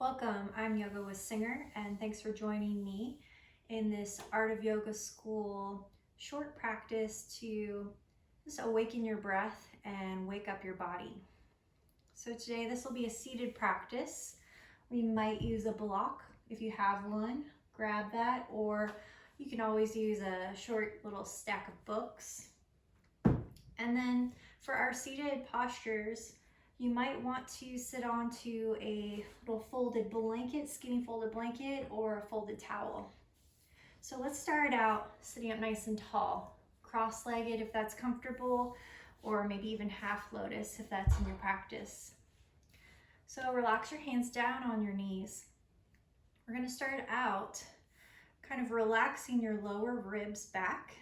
Welcome, I'm Yoga with Singer, and thanks for joining me in this Art of Yoga School short practice to just awaken your breath and wake up your body. So today this will be a seated practice. We might use a block. If you have one, grab that, or you can always use a short little stack of books. And then for our seated postures, you might want to sit onto a little folded blanket, skinny folded blanket, or a folded towel. So let's start out sitting up nice and tall, cross-legged if that's comfortable, or maybe even half lotus if that's in your practice. So relax your hands down on your knees. We're going to start out kind of relaxing your lower ribs back,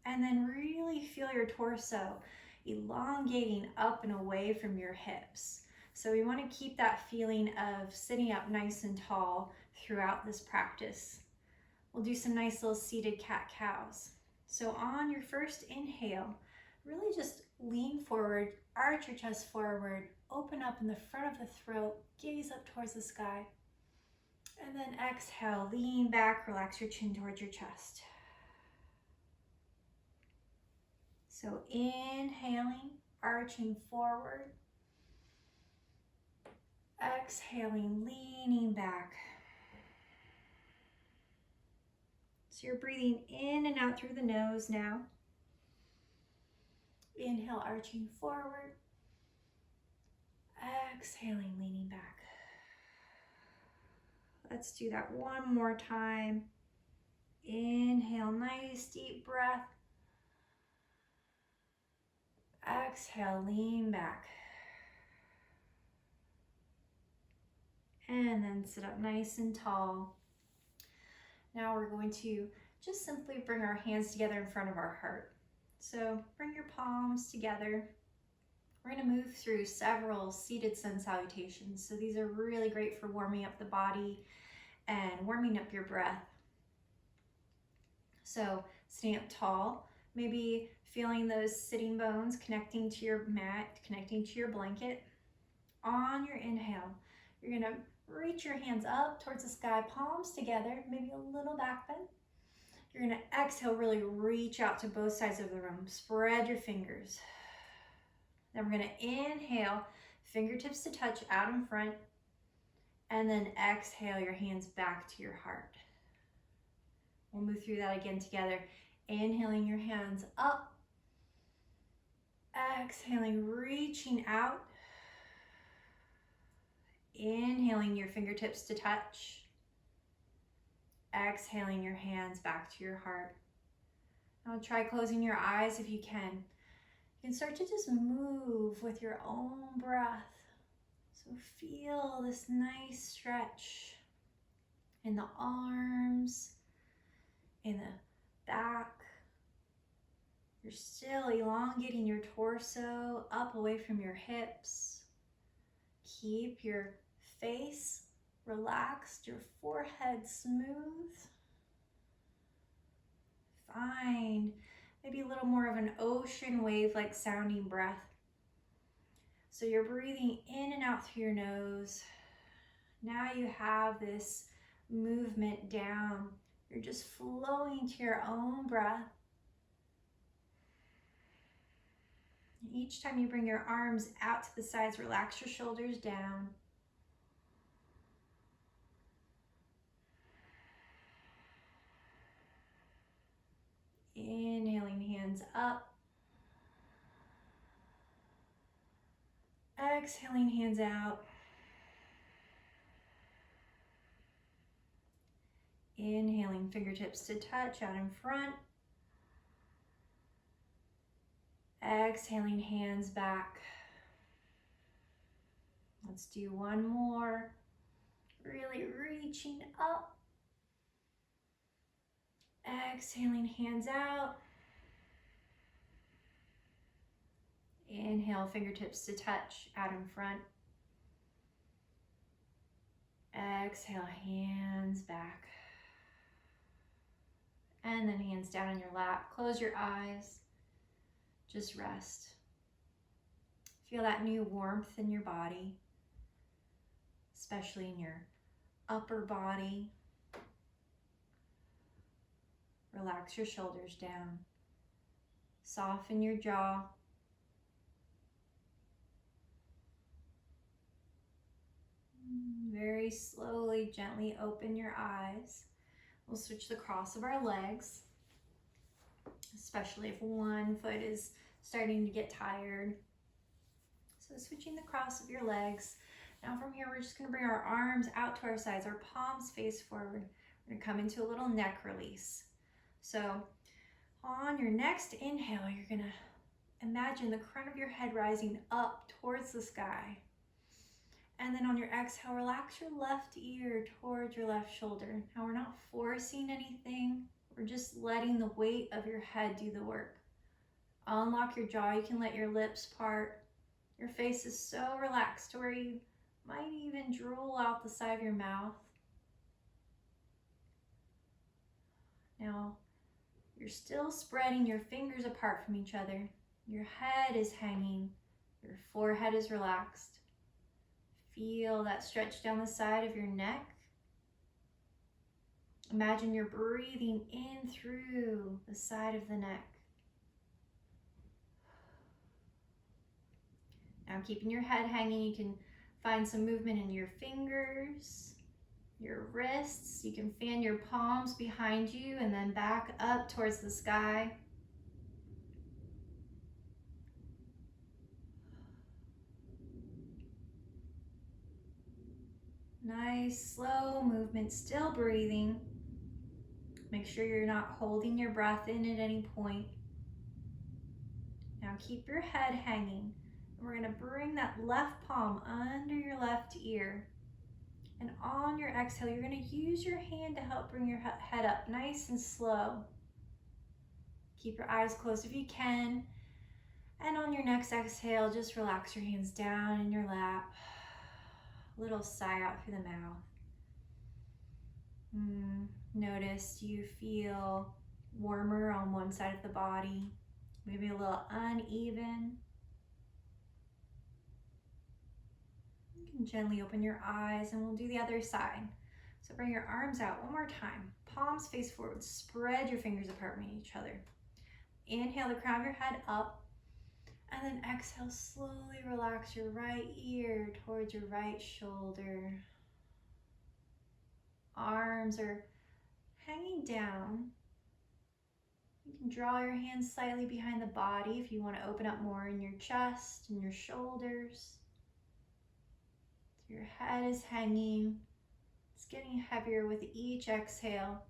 and then really feel your torso elongating up and away from your hips. So we want to keep that feeling of sitting up nice and tall throughout this practice. We'll do some nice little seated cat-cows. So on your first inhale, really just lean forward, arch your chest forward, open up in the front of the throat, gaze up towards the sky. And then exhale, lean back, relax your chin towards your chest. So inhaling, arching forward. Exhaling, leaning back. So you're breathing in and out through the nose now. Inhale, arching forward. Exhaling, leaning back. Let's do that one more time. Inhale, nice deep breath. Exhale, lean back. And then sit up nice and tall. Now we're going to just simply bring our hands together in front of our heart. So bring your palms together. We're going to move through several seated sun salutations. So these are really great for warming up the body and warming up your breath. So sitting up tall, maybe feeling those sitting bones connecting to your mat, connecting to your blanket. On your inhale, you're going to reach your hands up towards the sky, palms together, maybe a little back bend. You're going to exhale, really reach out to both sides of the room. Spread your fingers. Then we're going to inhale, fingertips to touch out in front, and then exhale your hands back to your heart. We'll move through that again together. Inhaling your hands up. Exhaling, reaching out. Inhaling your fingertips to touch. Exhaling your hands back to your heart. Now try closing your eyes if you can. You can start to just move with your own breath. So feel this nice stretch in the arms, in the back. You're still elongating your torso up away from your hips. Keep your face relaxed, your forehead smooth. Find maybe a little more of an ocean wave-like sounding breath. So you're breathing in and out through your nose. Now you have this movement down. You're just flowing to your own breath. Each time you bring your arms out to the sides, relax your shoulders down. Inhaling, hands up. Exhaling, hands out. Inhaling, fingertips to touch out in front. Exhaling, hands back. Let's do one more. Really reaching up. Exhaling, hands out. Inhale, fingertips to touch out in front. Exhale, hands back. And then hands down in your lap. Close your eyes. Just rest. Feel that new warmth in your body. especially in your upper body. Relax your shoulders down. Soften your jaw. Very slowly, gently open your eyes. We'll switch the cross of our legs, especially if one foot is starting to get tired. So switching the cross of your legs. Now from here, we're just gonna bring our arms out to our sides, our palms face forward. We're gonna come into a little neck release. So on your next inhale, you're gonna imagine the crown of your head rising up towards the sky. And then on your exhale, relax your left ear towards your left shoulder. Now we're not forcing anything. We're just letting the weight of your head do the work. Unlock your jaw. You can let your lips part. Your face is so relaxed to where you might even drool out the side of your mouth. Now, you're still spreading your fingers apart from each other. Your head is hanging. Your forehead is relaxed. Feel that stretch down the side of your neck. Imagine you're breathing in through the side of the neck. Now keeping your head hanging, you can find some movement in your fingers, your wrists. You can fan your palms behind you and then back up towards the sky. Nice, slow movement, still breathing. Make sure you're not holding your breath in at any point. Now keep your head hanging. We're gonna bring that left palm under your left ear. And on your exhale, you're gonna use your hand to help bring your head up nice and slow. Keep your eyes closed if you can. And on your next exhale, just relax your hands down in your lap. Little sigh out through the mouth. Notice you feel warmer on one side of the body, maybe a little uneven. You can gently open your eyes and we'll do the other side. So bring your arms out one more time. Palms face forward, spread your fingers apart from each other. Inhale the crown of your head up, and then exhale, slowly relax your right ear towards your right shoulder. Arms are hanging down. You can draw your hands slightly behind the body if you want to open up more in your chest and your shoulders. Your head is hanging. It's getting heavier with each exhale.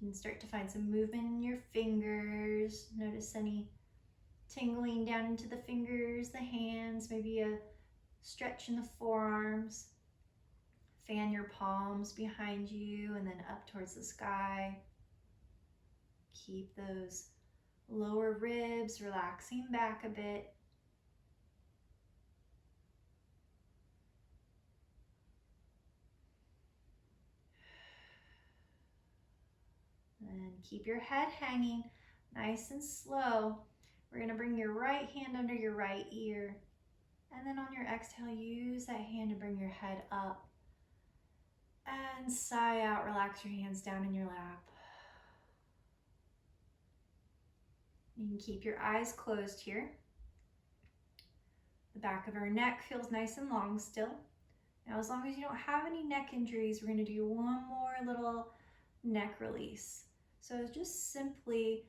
You can start to find some movement in your fingers. Notice any tingling down into the fingers, the hands, maybe a stretch in the forearms. Fan your palms behind you and then up towards the sky. Keep those lower ribs relaxing back a bit. And keep your head hanging nice and slow. We're going to bring your right hand under your right ear. And then on your exhale, use that hand to bring your head up. And sigh out, relax your hands down in your lap. You can keep your eyes closed here. The back of our neck feels nice and long still. Now, as long as you don't have any neck injuries, we're going to do one more little neck release. So just simply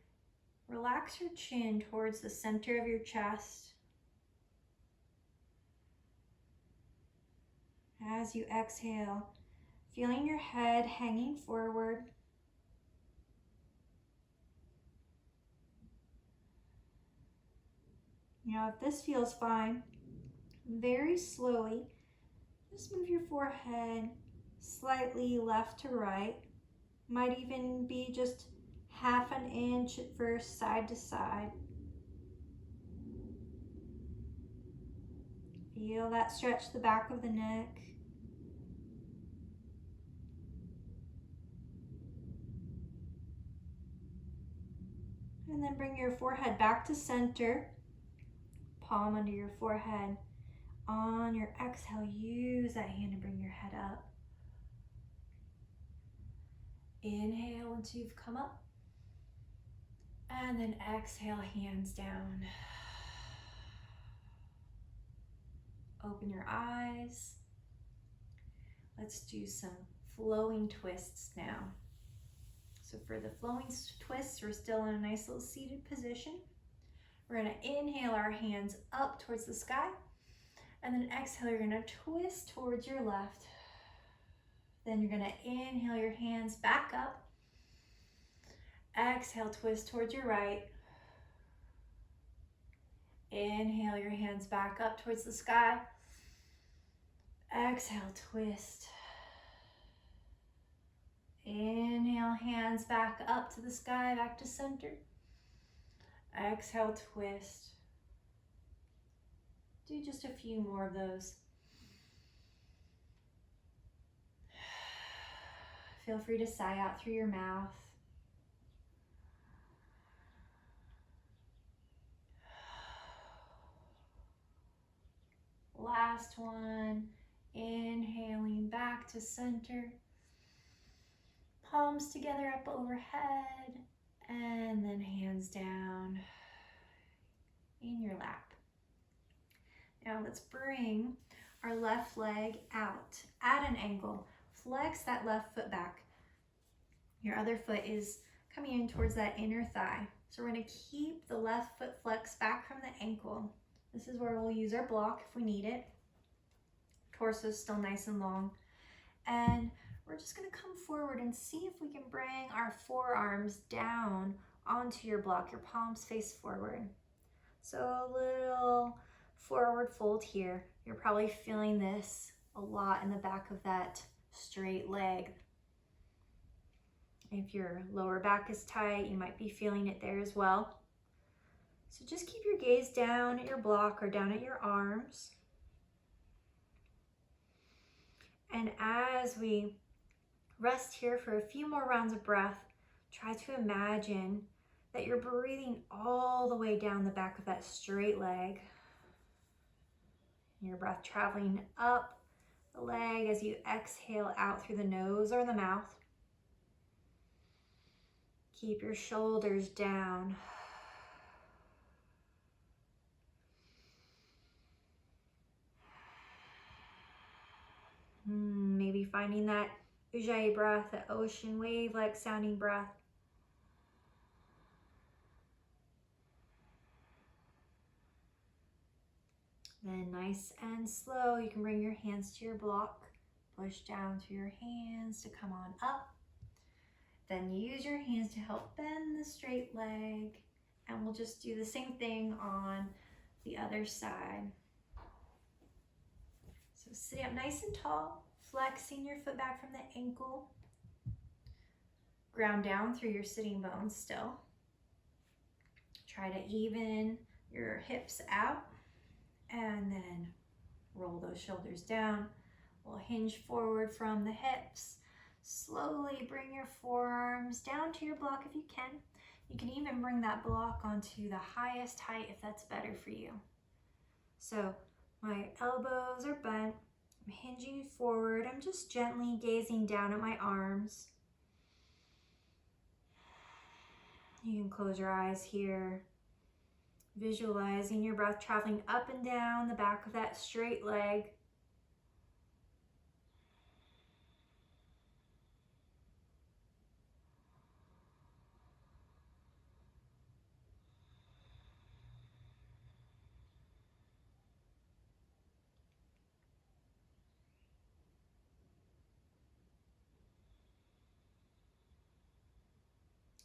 relax your chin towards the center of your chest. As you exhale, feeling your head hanging forward. Now, if this feels fine, very slowly, just move your forehead slightly left to right. Might even be just half an inch at first, side to side. Feel that stretch the back of the neck. And then bring your forehead back to center, palm under your forehead. On your exhale, use that hand to bring your head up. Inhale once you've come up. And then exhale, hands down. Open your eyes. Let's do some flowing twists now. So for the flowing twists, we're still in a nice little seated position. We're gonna inhale our hands up towards the sky. And then exhale, you're gonna twist towards your left. Then you're gonna inhale your hands back up. Exhale, twist towards your right. Inhale your hands back up towards the sky. Exhale, twist. Inhale, hands back up to the sky, back to center. Exhale, twist. Do just a few more of those. Feel free to sigh out through your mouth. Last one. Inhaling back to center. Palms together up overhead. And then hands down in your lap. Now let's bring our left leg out at an angle. Flex that left foot back. Your other foot is coming in towards that inner thigh. So we're going to keep the left foot flexed back from the ankle. This is where we'll use our block if we need it. Torso is still nice and long. And we're just going to come forward and see if we can bring our forearms down onto your block. Your palms face forward. So a little forward fold here. You're probably feeling this a lot in the back of that straight leg. If your lower back is tight, you might be feeling it there as well. So just keep your gaze down at your block or down at your arms. And as we rest here for a few more rounds of breath, try to imagine that you're breathing all the way down the back of that straight leg. Your breath traveling up the leg as you exhale out through the nose or the mouth. Keep your shoulders down. Maybe finding that Ujjayi breath, that ocean wave-like sounding breath. Then nice and slow, you can bring your hands to your block. Push down through your hands to come on up. Then use your hands to help bend the straight leg. And we'll just do the same thing on the other side. So sit up nice and tall, flexing your foot back from the ankle. Ground down through your sitting bones still. Try to even your hips out and then roll those shoulders down. We'll hinge forward from the hips. Slowly bring your forearms down to your block if you can. You can even bring that block onto the highest height if that's better for you. So my elbows are bent. I'm hinging forward. I'm just gently gazing down at my arms. You can close your eyes here. Visualizing your breath traveling up and down the back of that straight leg.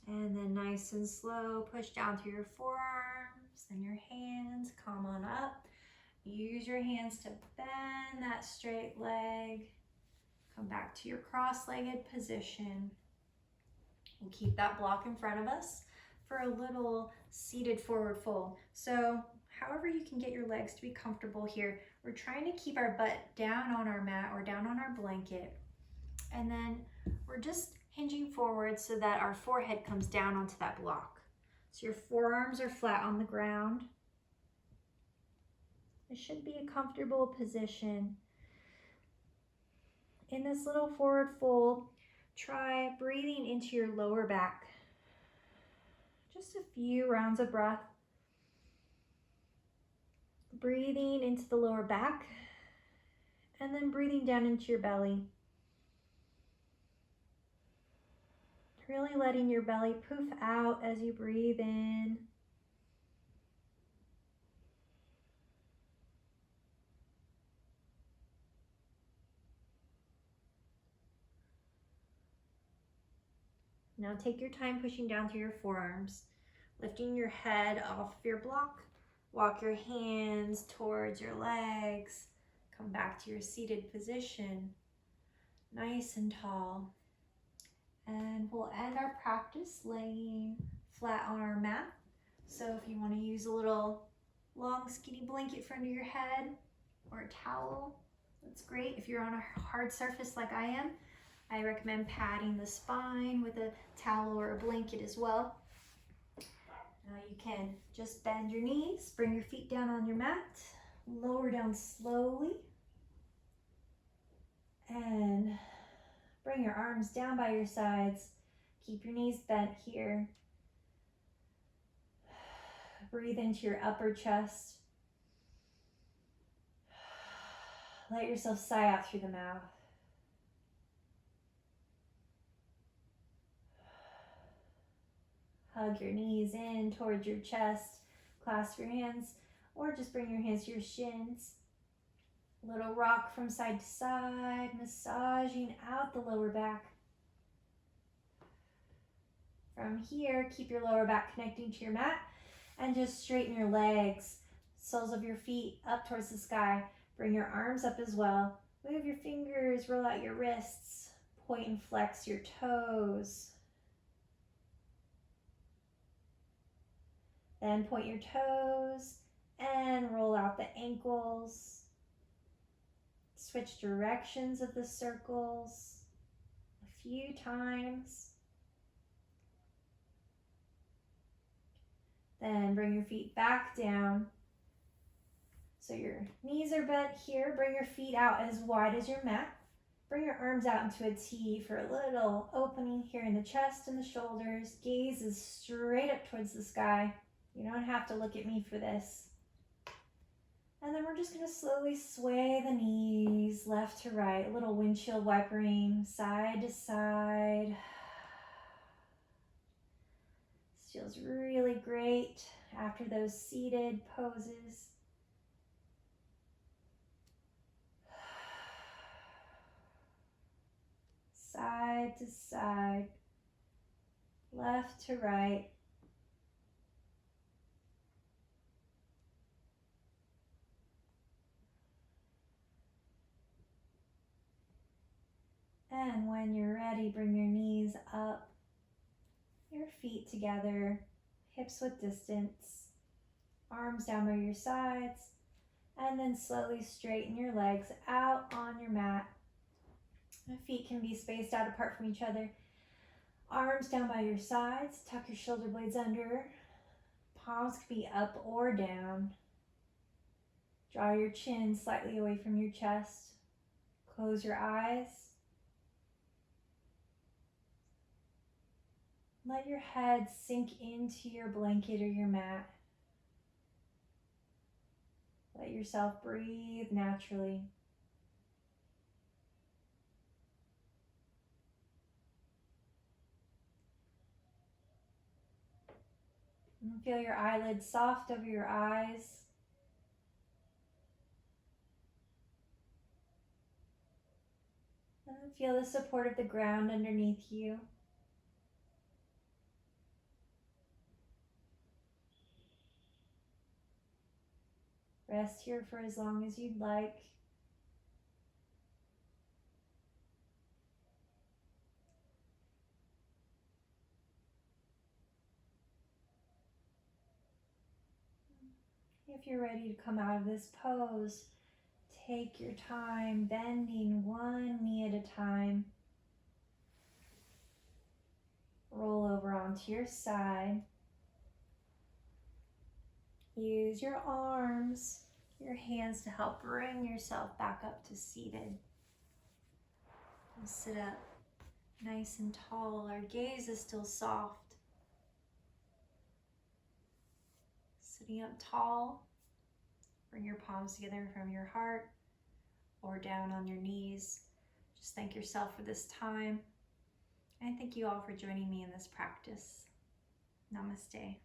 And then nice and slow, push down through your forearms, then your hands, come on up. Use your hands to bend that straight leg. Come back to your cross-legged position. We'll keep that block in front of us for a little seated forward fold. So however you can get your legs to be comfortable here, we're trying to keep our butt down on our mat or down on our blanket. And then we're just hinging forward so that our forehead comes down onto that block. So your forearms are flat on the ground. It should be a comfortable position. In this little forward fold, try breathing into your lower back. Just a few rounds of breath. Breathing into the lower back and then breathing down into your belly. Really letting your belly poof out as you breathe in. Now take your time pushing down through your forearms, lifting your head off your block. Walk your hands towards your legs. Come back to your seated position, nice and tall. And we'll end our practice laying flat on our mat. So if you want to use a little long skinny blanket for under your head or a towel, that's great. If you're on a hard surface like I am, I recommend padding the spine with a towel or a blanket as well. Now you can just bend your knees, bring your feet down on your mat, lower down slowly, and bring your arms down by your sides. Keep your knees bent here. Breathe into your upper chest. Let yourself sigh out through the mouth. Hug your knees in towards your chest. Clasp your hands, or just bring your hands to your shins. Little rock from side to side, massaging out the lower back. From here, keep your lower back connecting to your mat and just straighten your legs. Soles of your feet up towards the sky. Bring your arms up as well. Move your fingers, roll out your wrists. Point and flex your toes. Then point your toes and roll out the ankles. Switch directions of the circles a few times. Then bring your feet back down. So your knees are bent here. Bring your feet out as wide as your mat. Bring your arms out into a T for a little opening here in the chest and the shoulders. Gaze is straight up towards the sky. You don't have to look at me for this. And then we're just going to slowly sway the knees left to right. A little windshield wipering side to side. This feels really great after those seated poses. Side to side, left to right. And when you're ready, bring your knees up, your feet together, hips width distance, arms down by your sides, and then slowly straighten your legs out on your mat. The feet can be spaced out apart from each other. Arms down by your sides, tuck your shoulder blades under. Palms can be up or down. Draw your chin slightly away from your chest. Close your eyes. Let your head sink into your blanket or your mat. Let yourself breathe naturally. And feel your eyelids soft over your eyes. And feel the support of the ground underneath you. Rest here for as long as you'd like. If you're ready to come out of this pose, take your time, bending one knee at a time. Roll over onto your side. Use your arms, your hands to help bring yourself back up to seated. And sit up nice and tall. Our gaze is still soft. Sitting up tall, bring your palms together from your heart or down on your knees. Just thank yourself for this time. And I thank you all for joining me in this practice. Namaste.